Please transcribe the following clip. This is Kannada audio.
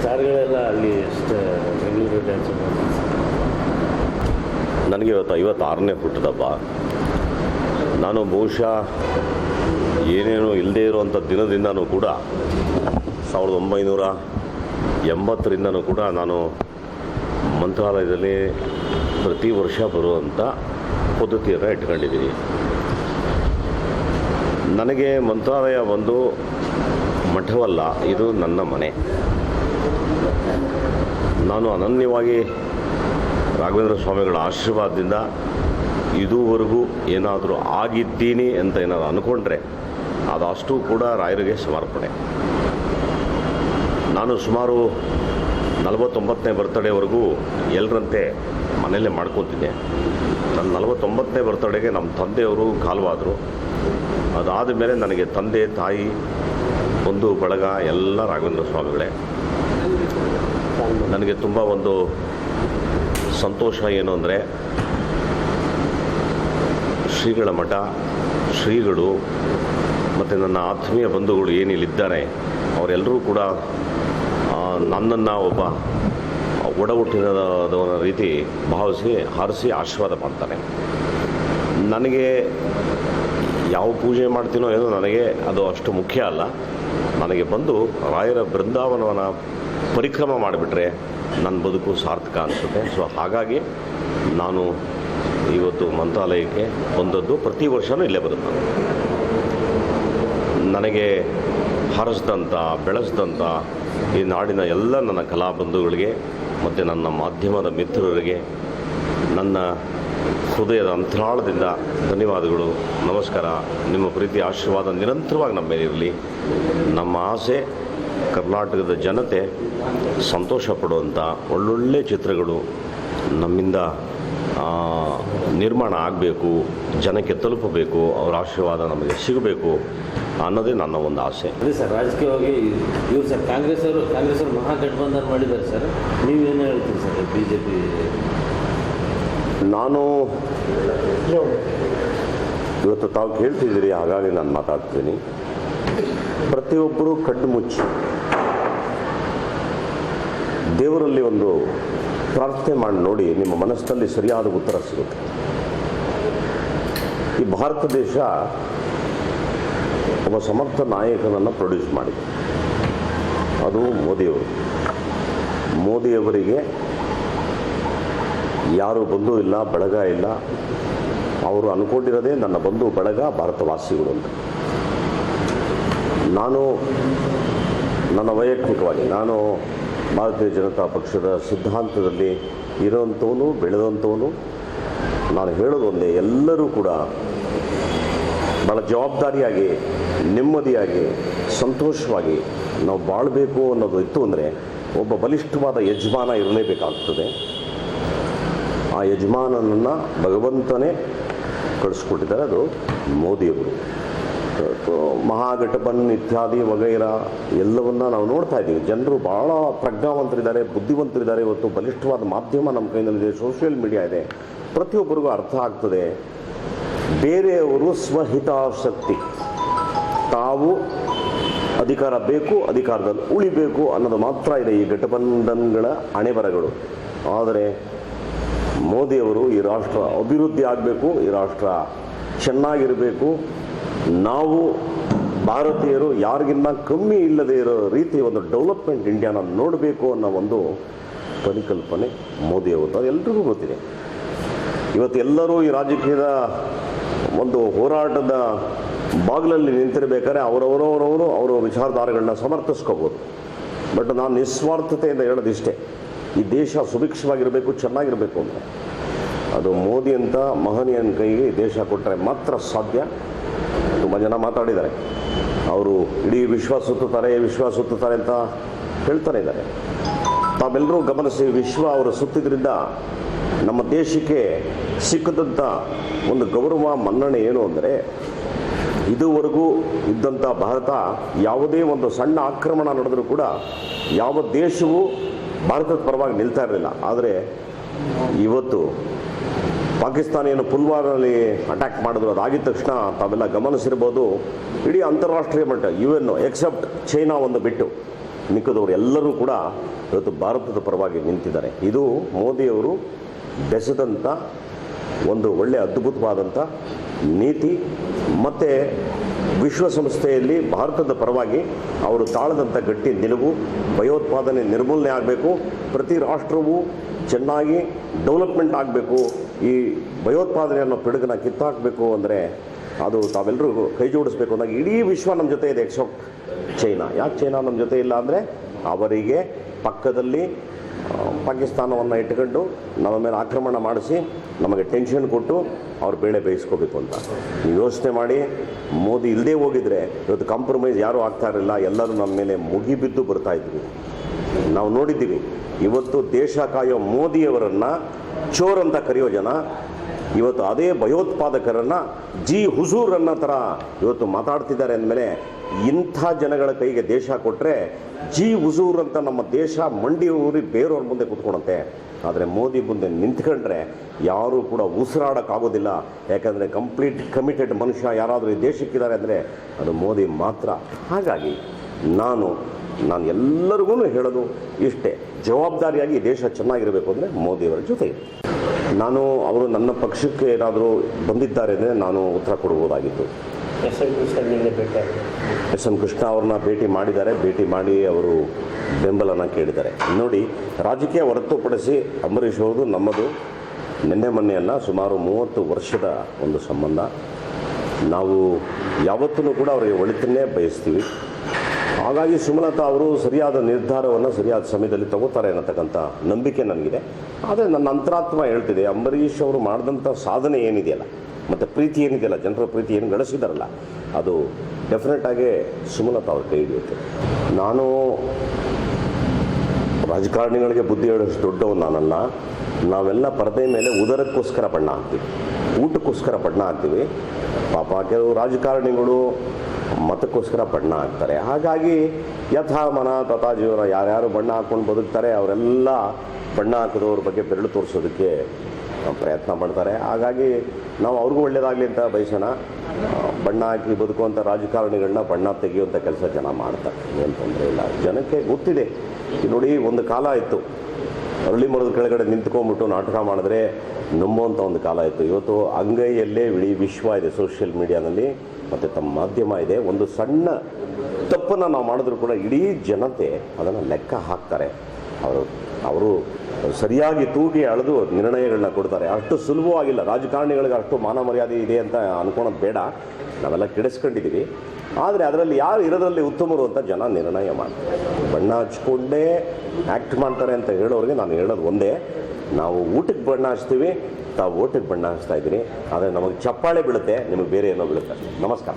ಸ್ಟಾರ್ಗಳೆಲ್ಲ ಅಲ್ಲಿ ಎಷ್ಟು ಬೆಂಗಳೂರು ಡ್ಯಾನ್ಸ್ ನನಗೆ ಇವತ್ತು 56ನೇ ಹುಟ್ಟಿದಬ್ಬ. ನಾನು ಬಹುಶಃ ಏನೇನು ಇಲ್ಲದೇ ಇರುವಂಥ ದಿನದಿಂದನೂ ಕೂಡ 1980ರಿಂದನೂ ಕೂಡ ನಾನು ಮಂತ್ರಾಲಯದಲ್ಲಿ ಪ್ರತಿ ವರ್ಷ ಬರುವಂಥ ಪದ್ಧತಿಯನ್ನು ಇಟ್ಕೊಂಡಿದ್ದೀನಿ. ನನಗೆ ಮಂತ್ರಾಲಯ ಒಂದು ಮಠವಲ್ಲ, ಇದು ನನ್ನ ಮನೆ. ನಾನು ಅನನ್ಯವಾಗಿ ರಾಘವೇಂದ್ರ ಸ್ವಾಮಿಗಳ ಆಶೀರ್ವಾದದಿಂದ ಇದುವರೆಗೂ ಏನಾದರೂ ಆಗಿದ್ದೀನಿ ಅಂತ ಏನಾದರೂ ಅಂದ್ಕೊಂಡ್ರೆ ಅದಷ್ಟು ಕೂಡ ರಾಯರಿಗೆ ಸಮರ್ಪಣೆ. ನಾನು ಸುಮಾರು 49ನೇ ಬರ್ತಡೇವರೆಗೂ ಎಲ್ಲರಂತೆ ಮನೆಯಲ್ಲೇ ಮಾಡ್ಕೊತಿದ್ದೆ. ನನ್ನ 49ನೇ ಬರ್ತಡೇಗೆ ನಮ್ಮ ತಂದೆಯವರು ಕಾಲವಾದರು. ಅದಾದ ಮೇಲೆ ನನಗೆ ತಂದೆ ತಾಯಿ ಒಂದು ಬಳಗ ಎಲ್ಲ ರಾಘವೇಂದ್ರ ಸ್ವಾಮಿಗಳೇ. ನನಗೆ ತುಂಬ ಒಂದು ಸಂತೋಷ ಏನು ಅಂದರೆ, ಶ್ರೀಗಳ ಮಠ, ಶ್ರೀಗಳು ಮತ್ತು ನನ್ನ ಆತ್ಮೀಯ ಬಂಧುಗಳು ಏನಿಲ್ಲಿದ್ದಾರೆ ಅವರೆಲ್ಲರೂ ಕೂಡ ನನ್ನನ್ನು ಒಬ್ಬ ಒಡ ಹುಟ್ಟಿದ ರೀತಿ ಭಾವಿಸಿ ಹಾರಿಸಿ ಆಶೀರ್ವಾದ ಮಾಡ್ತಾರೆ. ನನಗೆ ಯಾವ ಪೂಜೆ ಮಾಡ್ತೀನೋ ಏನೋ ನನಗೆ ಅದು ಅಷ್ಟು ಮುಖ್ಯ ಅಲ್ಲ. ನನಗೆ ಬಂದು ರಾಯರ ಬೃಂದಾವನವನ್ನು ಪರಿಕ್ರಮ ಮಾಡಿಬಿಟ್ರೆ ನನ್ನ ಬದುಕು ಸಾರ್ಥಕ ಅನಿಸುತ್ತೆ. ಸೊ ಹಾಗಾಗಿ ನಾನು ಇವತ್ತು ಮಂತ್ರಾಲಯಕ್ಕೆ ಬಂದದ್ದು. ಪ್ರತಿ ವರ್ಷವೂ ಇಲ್ಲೇ ಬರುತ್ತೆ. ನನಗೆ ಹರಸಿದಂಥ ಬೆಳೆಸಿದಂಥ ಈ ನಾಡಿನ ಎಲ್ಲ ನನ್ನ ಕಲಾಬಂಧುಗಳಿಗೆ ಮತ್ತು ನನ್ನ ಮಾಧ್ಯಮದ ಮಿತ್ರರಿಗೆ ನನ್ನ ಹೃದಯದ ಅಂತರಾಳದಿಂದ ಧನ್ಯವಾದಗಳು, ನಮಸ್ಕಾರ. ನಿಮ್ಮ ಪ್ರೀತಿ ಆಶೀರ್ವಾದ ನಿರಂತರವಾಗಿ ನಮ್ಮ ಮೇಲೆ ಇರಲಿ. ನಮ್ಮ ಆಸೆ ಕರ್ನಾಟಕದ ಜನತೆ ಸಂತೋಷ ಪಡುವಂಥ ಒಳ್ಳೊಳ್ಳೆ ಚಿತ್ರಗಳು ನಮ್ಮಿಂದ ನಿರ್ಮಾಣ ಆಗಬೇಕು, ಜನಕ್ಕೆ ತಲುಪಬೇಕು, ಅವರ ಆಶೀರ್ವಾದ ನಮಗೆ ಸಿಗಬೇಕು ಅನ್ನೋದೇ ನನ್ನ ಒಂದು ಆಸೆ. ಅದೇ ಸರ್, ರಾಜಕೀಯವಾಗಿ ಇವರು ಸರ್ ಕಾಂಗ್ರೆಸ್ ಅವರು ಮಹಾಗಠಬಂಧನ ಮಾಡಿದ್ದಾರೆ ಸರ್. ನೀವೇನು ಹೇಳ್ತೀರಿ ಸರ್ BJP? ನಾನು ಇವತ್ತು ತಾವು ಕೇಳ್ತಿದ್ದೀರಿ, ಹಾಗಾಗಿ ನಾನು ಮಾತಾಡ್ತೀನಿ. ಪ್ರತಿಯೊಬ್ಬರೂ ಕಣ್ಣು ಮುಚ್ಚಿ ದೇವರಲ್ಲಿ ಒಂದು ಪ್ರಾರ್ಥನೆ ಮಾಡಿ ನೋಡಿ, ನಿಮ್ಮ ಮನಸ್ಸಿನಲ್ಲಿ ಸರಿಯಾದ ಉತ್ತರ ಸಿಗುತ್ತೆ. ಈ ಭಾರತ ದೇಶ ಒಬ್ಬ ಸಮರ್ಥ ನಾಯಕನನ್ನು ಪ್ರೊಡ್ಯೂಸ್ ಮಾಡಿದೆ, ಅದು ಮೋದಿಯವರು. ಮೋದಿಯವರಿಗೆ ಯಾರು ಬಂಧು ಇಲ್ಲ, ಬಳಗ ಇಲ್ಲ. ಅವರು ಅಂದ್ಕೊಂಡಿರೋದೇ ನನ್ನ ಬಂಧು ಬಳಗ ಭಾರತವಾಸಿಗಳು ಅಂತ. ನಾನು ನನ್ನ ವೈಯಕ್ತಿಕವಾಗಿ ನಾನು ಭಾರತೀಯ ಜನತಾ ಪಕ್ಷದ ಸಿದ್ಧಾಂತದಲ್ಲಿ ಇರೋವಂಥವನು, ಬೆಳೆದಂಥವನು. ನಾನು ಹೇಳೋದು ಒಂದೇ, ಎಲ್ಲರೂ ಕೂಡ ಭಾಳ ಜವಾಬ್ದಾರಿಯಾಗಿ, ನೆಮ್ಮದಿಯಾಗಿ, ಸಂತೋಷವಾಗಿ ನಾವು ಬಾಳಬೇಕು ಅನ್ನೋದು ಇತ್ತು ಅಂದರೆ ಒಬ್ಬ ಬಲಿಷ್ಠವಾದ ಯಜಮಾನ ಇರಲೇಬೇಕಾಗ್ತದೆ. ಆ ಯಜಮಾನನನ್ನು ಭಗವಂತನೇ ಕಳಿಸ್ಕೊಟ್ಟಿದ್ದಾರೆ, ಅದು ಮೋದಿಯವರು. ಮಹಾಗಠಬಂಧನ್ ಇತ್ಯಾದಿ ವಗೈರ ಎಲ್ಲವನ್ನ ನಾವು ನೋಡ್ತಾ ಇದ್ದೀವಿ. ಜನರು ಭಾಳ ಪ್ರಜ್ಞಾವಂತರಿದ್ದಾರೆ, ಬುದ್ಧಿವಂತರಿದ್ದಾರೆ. ಇವತ್ತು ಬಲಿಷ್ಠವಾದ ಮಾಧ್ಯಮ ನಮ್ಮ ಕೈನಲ್ಲಿದೆ, ಸೋಷಿಯಲ್ ಮೀಡಿಯಾ ಇದೆ. ಪ್ರತಿಯೊಬ್ಬರಿಗೂ ಅರ್ಥ ಆಗ್ತದೆ, ಬೇರೆಯವರು ಸ್ವಹಿತಾಸಕ್ತಿ, ತಾವು ಅಧಿಕಾರ ಬೇಕು, ಅಧಿಕಾರದಲ್ಲಿ ಉಳಿಬೇಕು ಅನ್ನೋದು ಮಾತ್ರ ಇದೆ ಈ ಘಟಬಂಧನ್ಗಳ ಹಣೆಬರಗಳು. ಆದರೆ ಮೋದಿಯವರು ಈ ರಾಷ್ಟ್ರ ಅಭಿವೃದ್ಧಿ ಆಗಬೇಕು, ಈ ರಾಷ್ಟ್ರ ಚೆನ್ನಾಗಿರಬೇಕು, ನಾವು ಭಾರತೀಯರು ಯಾರಿಗಿನ್ನ ಕಮ್ಮಿ ಇಲ್ಲದೆ ಇರೋ ರೀತಿ ಒಂದು ಡೆವಲಪ್ಮೆಂಟ್ ಇಂಡಿಯಾನ ನೋಡಬೇಕು ಅನ್ನೋ ಒಂದು ಪರಿಕಲ್ಪನೆ ಮೋದಿಯವರು. ಅದು ಎಲ್ರಿಗೂ ಗೊತ್ತಿದೆ. ಇವತ್ತು ಎಲ್ಲರೂ ಈ ರಾಜಕೀಯದ ಒಂದು ಹೋರಾಟದ ಬಾಗಿಲಲ್ಲಿ ನಿಂತಿರಬೇಕಾದ್ರೆ ಅವರ ವಿಚಾರಧಾರೆಗಳನ್ನ ಸಮರ್ಥಿಸ್ಕೋಬೋದು. ಬಟ್ ನಾನು ನಿಸ್ವಾರ್ಥತೆಯಿಂದ ಹೇಳೋದಿಷ್ಟೇ, ಈ ದೇಶ ಸುಭಿಕ್ಷವಾಗಿರಬೇಕು, ಚೆನ್ನಾಗಿರಬೇಕು ಅಂತ ಅದು ಮೋದಿ ಅಂತ ಮಹನೀಯನ ಕೈಗೆ ಈ ದೇಶ ಕೊಟ್ಟರೆ ಮಾತ್ರ ಸಾಧ್ಯ. ತುಂಬ ಜನ ಮಾತಾಡಿದ್ದಾರೆ, ಅವರು ಇಡೀ ವಿಶ್ವ ಸುತ್ತುತ್ತಾರೆ ಅಂತ ಹೇಳ್ತಾನೆ ಇದ್ದಾರೆ. ತಾವೆಲ್ಲರೂ ಗಮನಿಸಿ, ವಿಶ್ವ ಅವರು ಸುತ್ತಿದ್ರಿಂದ ನಮ್ಮ ದೇಶಕ್ಕೆ ಸಿಕ್ಕದಂಥ ಒಂದು ಗೌರವ ಮನ್ನಣೆ ಏನು ಅಂದರೆ, ಇದುವರೆಗೂ ಇದ್ದಂಥ ಭಾರತ ಯಾವುದೇ ಒಂದು ಸಣ್ಣ ಆಕ್ರಮಣ ನಡೆದರೂ ಕೂಡ ಯಾವ ದೇಶವೂ ಭಾರತದ ಪರವಾಗಿ ನಿಲ್ತಾ ಇರಲಿಲ್ಲ. ಆದರೆ ಇವತ್ತು ಪಾಕಿಸ್ತಾನ ಏನು ಪುಲ್ವಾಮಲ್ಲಿ ಅಟ್ಯಾಕ್ ಮಾಡಿದ್ರು, ಅದಾಗಿದ ತಕ್ಷಣ ತಾವೆಲ್ಲ ಗಮನಿಸಿರ್ಬೋದು, ಇಡೀ ಅಂತಾರಾಷ್ಟ್ರೀಯ ಮಟ್ಟ UN ಎಕ್ಸೆಪ್ಟ್ ಚೈನಾ ಒಂದು ಬಿಟ್ಟು ಮಿಕ್ಕದವರು ಎಲ್ಲರೂ ಕೂಡ ಇವತ್ತು ಭಾರತದ ಪರವಾಗಿ ನಿಂತಿದ್ದಾರೆ. ಇದು ಮೋದಿಯವರು ಬೆಸೆದಂಥ ಒಂದು ಒಳ್ಳೆಯ ಅದ್ಭುತವಾದಂಥ ನೀತಿ. ಮತ್ತು ವಿಶ್ವಸಂಸ್ಥೆಯಲ್ಲಿ ಭಾರತದ ಪರವಾಗಿ ಅವರು ತಾಳದಂಥ ಗಟ್ಟಿ ನಿಲುವು. ಭಯೋತ್ಪಾದನೆ ನಿರ್ಮೂಲನೆ ಆಗಬೇಕು, ಪ್ರತಿ ರಾಷ್ಟ್ರವೂ ಚೆನ್ನಾಗಿ ಡೆವಲಪ್ಮೆಂಟ್ ಆಗಬೇಕು, ಈ ಭಯೋತ್ಪಾದನೆಯನ್ನು ಪಿಡುಗನ್ನ ಕಿತ್ತಾಕಬೇಕು ಅಂದರೆ ಅದು ತಾವೆಲ್ಲರೂ ಕೈ ಜೋಡಿಸ್ಬೇಕು ಅಂದಾಗ ಇಡೀ ವಿಶ್ವ ನಮ್ಮ ಜೊತೆ ಇದೆ ಎಕ್ಸೆಪ್ಟ್ ಚೈನಾ. ಯಾಕೆ ಚೈನಾ ನಮ್ಮ ಜೊತೆ ಇಲ್ಲ ಅಂದರೆ ಅವರಿಗೆ ಪಕ್ಕದಲ್ಲಿ ಪಾಕಿಸ್ತಾನವನ್ನು ಇಟ್ಕೊಂಡು ನಮ್ಮ ಮೇಲೆ ಆಕ್ರಮಣ ಮಾಡಿಸಿ ನಮಗೆ ಟೆನ್ಷನ್ ಕೊಟ್ಟು ಅವ್ರು ಬೇಳೆ ಬೇಯಿಸ್ಕೋಬೇಕು ಅಂತ. ನೀವು ಯೋಚನೆ ಮಾಡಿ, ಮೋದಿ ಇಲ್ಲದೆ ಹೋಗಿದ್ರೆ ಇವತ್ತು ಕಾಂಪ್ರಮೈಸ್ ಯಾರೂ ಆಗ್ತಾ ಇರಲಿಲ್ಲ, ಎಲ್ಲರೂ ನಮ್ಮ ಮೇಲೆ ಮುಗಿಬಿದ್ದು ಬರ್ತಾಯಿದ್ವಿ. ನಾವು ನೋಡಿದ್ದೀವಿ ಇವತ್ತು ದೇಶ ಕಾಯೋ ಮೋದಿಯವರನ್ನು ಚೋರ್ ಅಂತ ಕರೆಯೋ ಜನ ಇವತ್ತು ಅದೇ ಭಯೋತ್ಪಾದಕರನ್ನು ಜಿ ಹುಜೂರ್ ಅನ್ನೋ ಥರ ಇವತ್ತು ಮಾತಾಡ್ತಿದ್ದಾರೆ ಅಂದಮೇಲೆ ಇಂಥ ಜನಗಳ ಕೈಗೆ ದೇಶ ಕೊಟ್ಟರೆ ಜಿ ಹುಜೂರ್ ಅಂತ ನಮ್ಮ ದೇಶ ಮಂಡಿ ಊರಿ ಬೇರೆಯವ್ರ ಮುಂದೆ ಕೂತ್ಕೊಳಂತೆ. ಆದರೆ ಮೋದಿ ಮುಂದೆ ನಿಂತ್ಕೊಂಡ್ರೆ ಯಾರೂ ಕೂಡ ಉಸಿರಾಡೋಕ್ಕಾಗೋದಿಲ್ಲ. ಯಾಕಂದರೆ ಕಂಪ್ಲೀಟ್ ಕಮಿಟೆಡ್ ಮನುಷ್ಯ ಯಾರಾದರೂ ಈ ದೇಶಕ್ಕಿದ್ದಾರೆ ಅಂದರೆ ಅದು ಮೋದಿ ಮಾತ್ರ. ಹಾಗಾಗಿ ನಾನು ಎಲ್ಲರಿಗೂ ಹೇಳೋದು ಇಷ್ಟೇ, ಜವಾಬ್ದಾರಿಯಾಗಿ ದೇಶ ಚೆನ್ನಾಗಿರಬೇಕು ಅಂದರೆ ಮೋದಿಯವರ ಜೊತೆ ನಾನು ಅವರು ನನ್ನ ಪಕ್ಷಕ್ಕೆ ಏನಾದರೂ ಬಂದಿದ್ದಾರೆ ಅಂದರೆ ನಾನು ಉತ್ತರ ಕೊಡ್ಬೋದಾಗಿತ್ತು. ಎಸ್ ಎಂ ಕೃಷ್ಣ ಅವ್ರನ್ನ ಭೇಟಿ ಮಾಡಿದ್ದಾರೆ. ಭೇಟಿ ಮಾಡಿ ಅವರು ಬೆಂಬಲನ ಕೇಳಿದ್ದಾರೆ. ನೋಡಿ, ರಾಜಕೀಯ ಹೊರತುಪಡಿಸಿ ಅಂಬರೀಷ್ ಅವ್ರದ್ದು ನಮ್ಮದು ನಿನ್ನೆ ಮೊನ್ನೆಯಲ್ಲ, ಸುಮಾರು 30 ವರ್ಷದ ಒಂದು ಸಂಬಂಧ. ನಾವು ಯಾವತ್ತೂ ಕೂಡ ಅವರಿಗೆ ಒಳಿತನ್ನೇ ಬಯಸ್ತೀವಿ. ಹಾಗಾಗಿ ಸುಮಲತಾ ಅವರು ಸರಿಯಾದ ನಿರ್ಧಾರವನ್ನು ಸರಿಯಾದ ಸಮಯದಲ್ಲಿ ತಗೋತಾರೆ ಅನ್ನತಕ್ಕಂಥ ನಂಬಿಕೆ ನನಗಿದೆ. ಆದರೆ ನನ್ನ ಅಂತರಾತ್ಮ ಹೇಳ್ತಿದೆ, ಅಂಬರೀಷ್ ಅವರು ಮಾಡಿದಂಥ ಸಾಧನೆ ಏನಿದೆಯಲ್ಲ ಮತ್ತು ಪ್ರೀತಿ ಏನಿದೆಯಲ್ಲ, ಜನರ ಪ್ರೀತಿ ಏನು ಗಳಿಸಿದಾರಲ್ಲ, ಅದು ಡೆಫಿನೆಟಾಗಿ ಸುಮಲತಾ ಅವ್ರ ಕೈ ಹಿಡಿಯುತ್ತೆ. ನಾನು ರಾಜಕಾರಣಿಗಳಿಗೆ ಬುದ್ಧಿ ಹೇಳೋಷ್ಟು ದೊಡ್ಡವನು ನಾನಲ್ಲ. ನಾವೆಲ್ಲ ಪರದೆ ಮೇಲೆ ಉದರಕ್ಕೋಸ್ಕರ ಬಣ್ಣ ಹಾಕ್ತೀವಿ, ಊಟಕ್ಕೋಸ್ಕರ ಬಣ್ಣ ಹಾಕ್ತೀವಿ. ಪಾಪ ಕೆಲವು ರಾಜಕಾರಣಿಗಳು ಮತಕ್ಕೋಸ್ಕರ ಬಣ್ಣ ಹಾಕ್ತಾರೆ. ಹಾಗಾಗಿ ಯಥಾ ಮನ ತಥಾ ಜೀವನ, ಯಾರ್ಯಾರು ಬಣ್ಣ ಹಾಕ್ಕೊಂಡು ಬದುಕ್ತಾರೆ ಅವರೆಲ್ಲ ಬಣ್ಣ ಹಾಕಿದವ್ರ ಬಗ್ಗೆ ಬೆರಳು ತೋರಿಸೋದಕ್ಕೆ ಪ್ರಯತ್ನ ಮಾಡ್ತಾರೆ. ಹಾಗಾಗಿ ನಾವು ಅವ್ರಿಗೂ ಒಳ್ಳೆಯದಾಗಲಿ ಅಂತ ಬಯಸೋಣ. ಬಣ್ಣ ಹಾಕಿ ಬದುಕುವಂಥ ರಾಜಕಾರಣಿಗಳನ್ನ ಬಣ್ಣ ತೆಗೆಯುವಂಥ ಕೆಲಸ ಜನ ಮಾಡ್ತಾರೆ, ಏನು ತೊಂದರೆ ಇಲ್ಲ. ಜನಕ್ಕೆ ಗೊತ್ತಿದೆ. ನೋಡಿ, ಒಂದು ಕಾಲ ಇತ್ತು, ಅರಳಿ ಮರದ ಕೆಳಗಡೆ ನಿಂತ್ಕೊಂಡ್ಬಿಟ್ಟು ನಾಟಕ ಮಾಡಿದ್ರೆ ನಂಬುವಂಥ ಒಂದು ಕಾಲ ಇತ್ತು. ಇವತ್ತು ಅಂಗೈಯಲ್ಲೇ ಇಡೀ ವಿಶ್ವ ಇದೆ ಸೋಷಿಯಲ್ ಮೀಡಿಯಾನಲ್ಲಿ, ಮತ್ತು ತಮ್ಮ ಮಾಧ್ಯಮ ಇದೆ. ಒಂದು ಸಣ್ಣ ತಪ್ಪನ್ನು ನಾವು ಮಾಡಿದ್ರೂ ಕೂಡ ಇಡೀ ಜನತೆ ಅದನ್ನು ಲೆಕ್ಕ ಹಾಕ್ತಾರೆ. ಅವರು ಸರಿಯಾಗಿ ತೂಗಿ ಅಳೆದು ನಿರ್ಣಯಗಳನ್ನ ಕೊಡ್ತಾರೆ. ಅಷ್ಟು ಸುಲಭವಾಗಿಲ್ಲ. ರಾಜಕಾರಣಿಗಳಿಗೆ ಅಷ್ಟು ಮಾನ ಮರ್ಯಾದೆ ಇದೆ ಅಂತ ಅನ್ಕೊಳೋದು ಬೇಡ, ನಾವೆಲ್ಲ ಕೆಡಿಸ್ಕೊಂಡಿದ್ದೀವಿ. ಆದರೆ ಅದರಲ್ಲಿ ಯಾರು ಇರೋದ್ರಲ್ಲಿ ಉತ್ತಮರು ಅಂತ ಜನ ನಿರ್ಣಯ ಮಾಡ್ತಾರೆ. ಬಣ್ಣ ಹಚ್ಕೊಂಡೇ ಆ್ಯಕ್ಟ್ ಮಾಡ್ತಾರೆ ಅಂತ ಹೇಳೋರಿಗೆ ನಾನು ಹೇಳೋದು ಒಂದೇ, ನಾವು ಊಟಕ್ಕೆ ಬಣ್ಣ ಹಚ್ತೀವಿ, ತಾವು ಓಟಿಗೆ ಬಣ್ಣ ಹಚ್ತಾ ಇದ್ದೀನಿ. ಆದರೆ ನಮಗೆ ಚಪ್ಪಾಳೆ ಬೀಳುತ್ತೆ, ನಿಮಗೆ ಬೇರೆ ಏನೋ ಬೀಳುತ್ತೆ. ನಮಸ್ಕಾರ.